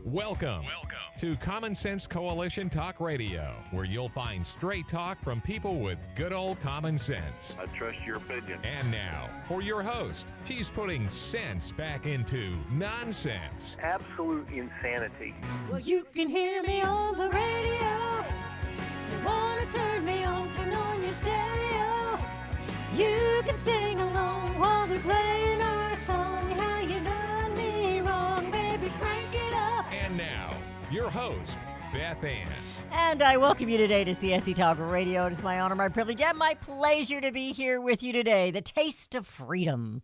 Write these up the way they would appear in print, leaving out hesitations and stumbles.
Welcome to Common Sense Coalition Talk Radio, where you'll find straight talk from people with good old common sense. I trust your opinion. And now, for your host, she's putting sense back into nonsense. Absolute insanity. Well, you can hear me on the radio. You want to turn me on, turn on your stereo. You can sing along while they're playing our song. How you done me wrong, baby, crank it up. And now, your host, Beth Ann. And I welcome you today to CSC Talk Radio. It is my honor, my privilege, and my pleasure to be here with you today. The taste of freedom.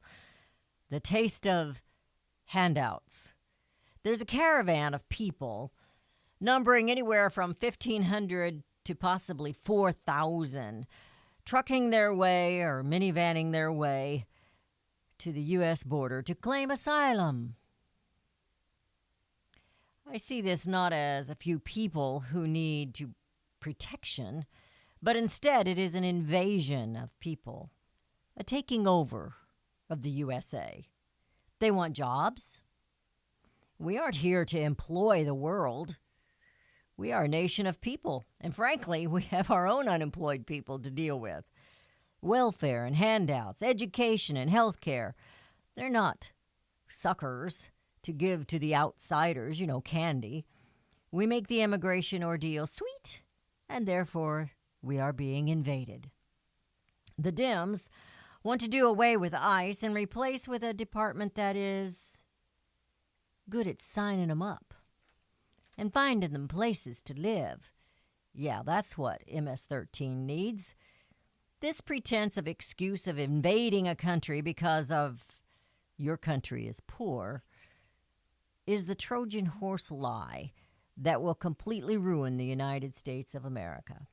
The taste of handouts. There's a caravan of people numbering anywhere from 1,500 to possibly 4,000, trucking their way or minivanning their way to the U.S. border to claim asylum. I see this not as a few people who need protection, but instead it is an invasion of people, a taking over of the USA. They want jobs. We aren't here to employ the world. We are a nation of people, and frankly, we have our own unemployed people to deal with. Welfare and handouts, education and health care, they're not suckers to give to the outsiders, candy. We make the immigration ordeal sweet, and therefore we are being invaded. The Dems want to do away with ICE and replace with a department that is good at signing them up and finding them places to live. Yeah, that's what MS-13 needs. This pretense of excuse of invading a country because of your country is poor is the Trojan horse lie that will completely ruin the United States of America.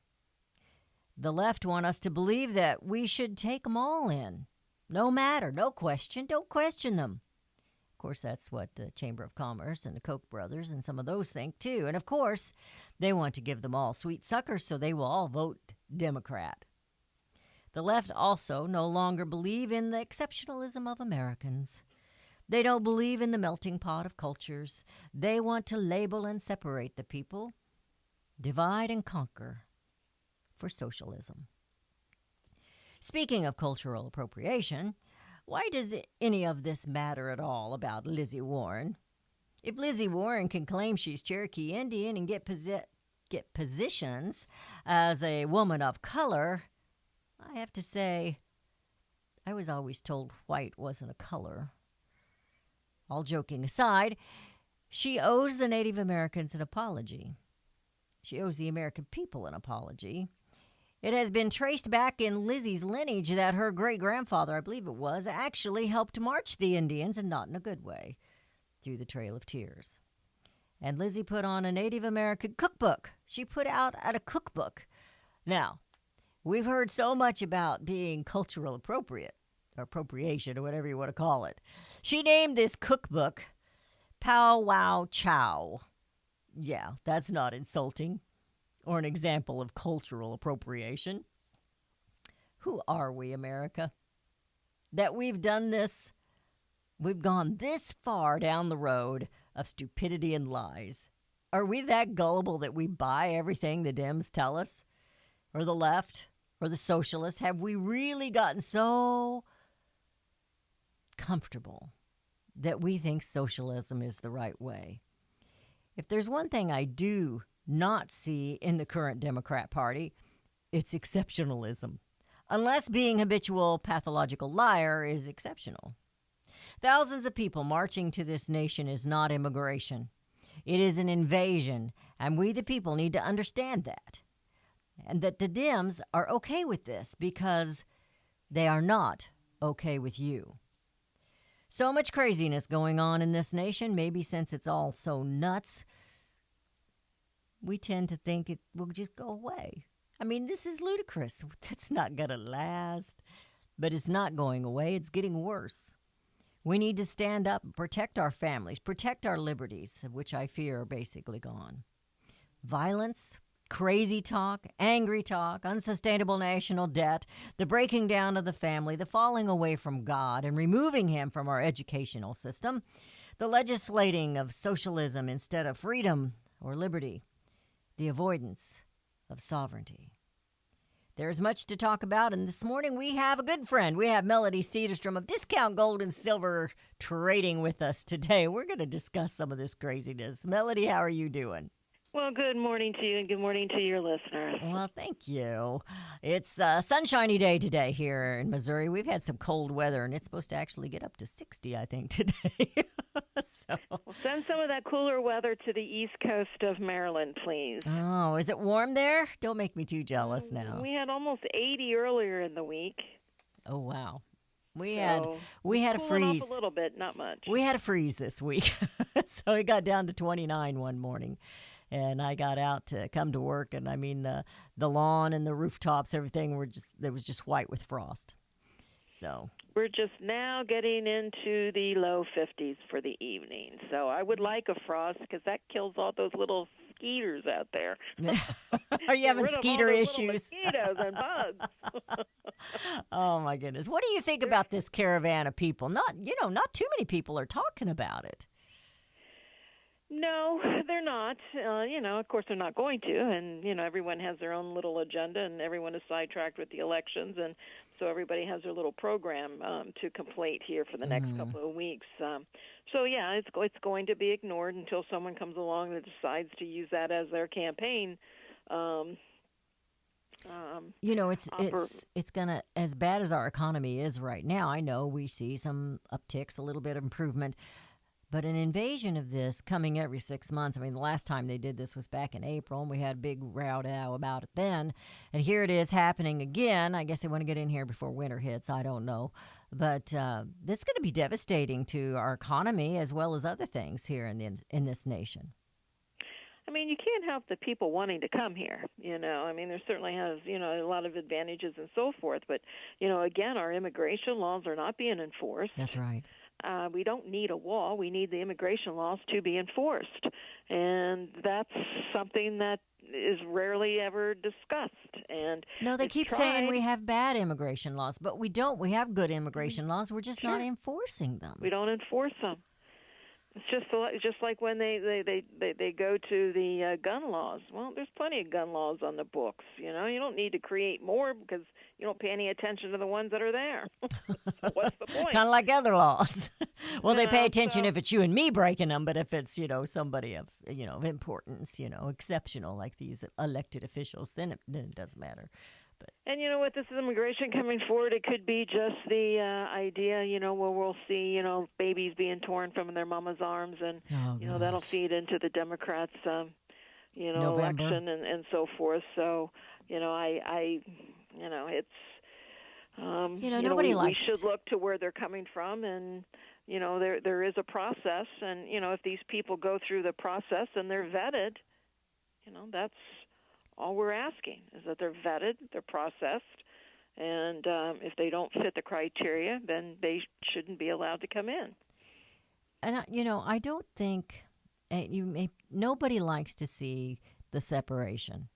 The left want us to believe that we should take them all in. No matter, no question, don't question them. Of course, that's what the Chamber of Commerce and the Koch brothers and some of those think, too. And, of course, they want to give them all sweet suckers so they will all vote Democrat. The left also no longer believe in the exceptionalism of Americans. They don't believe in the melting pot of cultures. They want to label and separate the people, divide and conquer for socialism. Speaking of cultural appropriation, why does any of this matter at all about Lizzie Warren? If Lizzie Warren can claim she's Cherokee Indian and get positions as a woman of color, I have to say, I was always told white wasn't a color. All joking aside, she owes the Native Americans an apology. She owes the American people an apology. It has been traced back in Lizzie's lineage that her great-grandfather, I believe it was, actually helped march the Indians, and not in a good way, through the Trail of Tears. And Lizzie put on a Native American cookbook. She put out a cookbook. Now, we've heard so much about being cultural appropriation, or whatever you want to call it. She named this cookbook Pow Wow Chow. Yeah, that's not insulting or an example of cultural appropriation. Who are we, America? That we've done this? We've gone this far down the road of stupidity and lies. Are we that gullible that we buy everything the Dems tell us? Or the left? Or the socialists? Have we really gotten so comfortable that we think socialism is the right way? If there's one thing I do not see in the current Democrat Party, it's exceptionalism. Unless being habitual pathological liar is exceptional. Thousands of people marching to this nation is not immigration. It is an invasion, and we the people need to understand that. And that the Dems are okay with this because they are not okay with you. So much craziness going on in this nation, maybe since it's all so nuts, we tend to think it will just go away. I mean, this is ludicrous. That's not going to last. But it's not going away. It's getting worse. We need to stand up and protect our families, protect our liberties, which I fear are basically gone. Violence, crazy talk, angry talk, unsustainable national debt, the breaking down of the family, the falling away from God and removing him from our educational system, the legislating of socialism instead of freedom or liberty, the avoidance of sovereignty. There's much to talk about, and this morning we have a good friend. We have Melody Cedarstrom of Discount Gold and Silver Trading with us today. We're going to discuss some of this craziness. Melody, how are you doing? Well, good morning to you, and good morning to your listeners. Well, thank you. It's a sunshiny day today here in Missouri. We've had some cold weather, and it's supposed to actually get up to 60, I think, today. Well, send some of that cooler weather to the east coast of Maryland, please. Oh, is it warm there? Don't make me too jealous now. We had almost 80 earlier in the week. Oh, wow. We So had a cooling freeze. off a little bit, not much. We had a freeze this week, so it got down to 29 one morning. And I got out to come to work, and I mean the lawn and the rooftops, everything there was just white with frost. So we're just now getting into the low 50s for the evening. So I would like a frost because that kills all those little skeeters out there. Are you having Get rid of all skeeter those little issues? Mosquitoes and bugs. Oh my goodness! What do you think about this caravan of people? Not too many people are talking about it. No, they're not. Of course they're not going to. And, everyone has their own little agenda, and everyone is sidetracked with the elections. And so everybody has their little program to complete here for the next couple of weeks. It's going to be ignored until someone comes along that decides to use that as their campaign. It's gonna, as bad as our economy is right now, I know we see some upticks, a little bit of improvement. But an invasion of this coming every 6 months. I mean, the last time they did this was back in April, and we had a big row-dow about it then. And here it is happening again. I guess they want to get in here before winter hits. I don't know. But it's going to be devastating to our economy as well as other things here in this nation. I mean, you can't help the people wanting to come here, I mean, there certainly has, a lot of advantages and so forth. But, again, our immigration laws are not being enforced. That's right. We don't need a wall. We need the immigration laws to be enforced. And that's something that is rarely ever discussed. And no, they keep saying we have bad immigration laws, but we don't. We have good immigration laws. We're just not enforcing them. We don't enforce them. It's just like when they go to the gun laws. Well, there's plenty of gun laws on the books. You don't need to create more because you don't pay any attention to the ones that are there. So what's the point? Kind of like other laws. Well, they pay attention if it's you and me breaking them, but if it's somebody of of importance, exceptional like these elected officials, then it doesn't matter. And with this immigration coming forward, it could be just the idea, where we'll see, babies being torn from their mama's arms, and that'll feed into the Democrats, election and so forth. So, nobody likes. We should look to where they're coming from, and there is a process, and if these people go through the process and they're vetted, that's all we're asking is that they're vetted, they're processed, and if they don't fit the criteria, then they shouldn't be allowed to come in. And I don't think nobody likes to see the separation,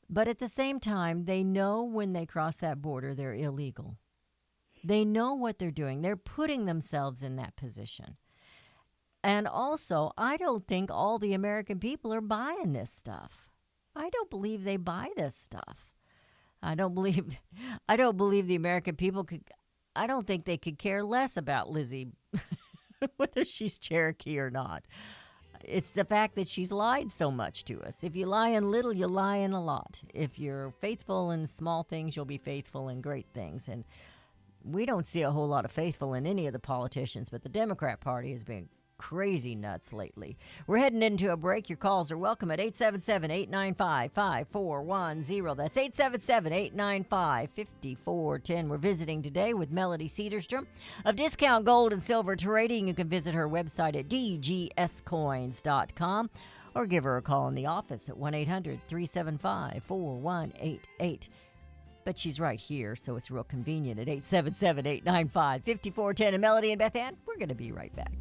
but at the same time, they know when they cross that border, they're illegal. They know what they're doing. They're putting themselves in that position. And also, I don't think all the American people are buying this stuff. I don't believe they buy this stuff. I don't believe the American people I don't think they could care less about Lizzie, whether she's Cherokee or not. It's the fact that she's lied so much to us. If you lie in little, you lie in a lot. If you're faithful in small things, you'll be faithful in great things. And we don't see a whole lot of faithful in any of the politicians, but the Democrat Party has been crazy nuts lately. We're heading into a break. Your calls are welcome at 877-895-5410. That's 877-895-5410. We're visiting today with Melody Cedarstrom of Discount Gold and Silver Trading. You can visit her website at dgscoins.com or give her a call in the office at 1-800-375-4188. But she's right here, so it's real convenient at 877-895-5410. And Melody and Beth Ann, we're going to be right back.